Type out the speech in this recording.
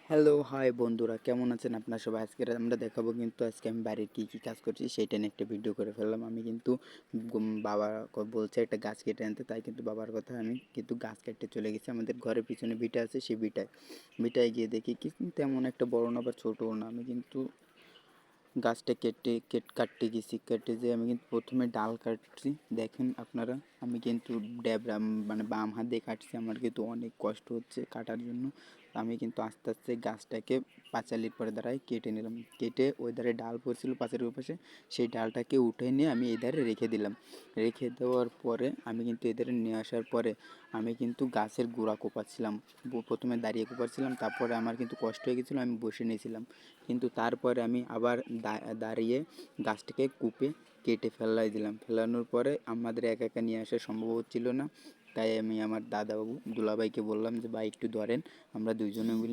Hello, high বন্ধুরা, কেমন আছেন আপনারা সবাই? আমরা দেখাবো কিন্তু আজকে আমি বাড়ির কী কী কাজ করছি সেইটা নিয়ে একটা ভিডিও করে ফেললাম। আমি কিন্তু বাবা বলছে একটা গাছ কেটে আনতে, তাই কিন্তু বাবার কথা আমি কিন্তু গাছ কাটতে চলে গেছি। আমাদের ঘরের পিছনে ভিটা আছে, সেই ভিটায় গিয়ে দেখি কি তেমন একটা বড় না বা ছোটও না। আমি কিন্তু গাছটা কাটতে গেছি, কেটে যেয়ে আমি কিন্তু প্রথমে ডাল কাটছি। দেখেন আপনারা, আমি কিন্তু ড্যাবরা মানে বাম হাত দিয়ে কাটছি। আমার কিন্তু অনেক কষ্ট হচ্ছে কাটার জন্য। আমি কিন্তু আস্তে আস্তে গাছটাকে পাঁচালির পরে দাঁড়ায় কেটে নিলাম। কেটে ওই ধারে ডাল পড়ছিল পাঁচালির ওপাশে, সেই ডালটাকে উঠে নিয়ে আমি এই ধারে রেখে দিলাম। রেখে দেওয়ার পরে আমি কিন্তু এধারে নিয়ে আসার পরে আমি কিন্তু গাছের গোড়া কোপাচ্ছিলাম। প্রথমে দাঁড়িয়ে কোপাচ্ছিলাম, তারপরে আমার কিন্তু কষ্ট হয়ে গেছিলো, আমি বসে নিয়েছিলাম। কিন্তু তারপরে আমি আবার দাঁড়িয়ে গাছটাকে কুপে কেটে ফেলাই দিলাম। ফেলানোর পরে আমাদের একা একা নিয়ে আসা সম্ভব হচ্ছিল না, তাই আমি আমার দাদাবাবু দুলাভাইকে বললাম যে ভাই একটু ধরেন, আমরা দুইজনে মিলে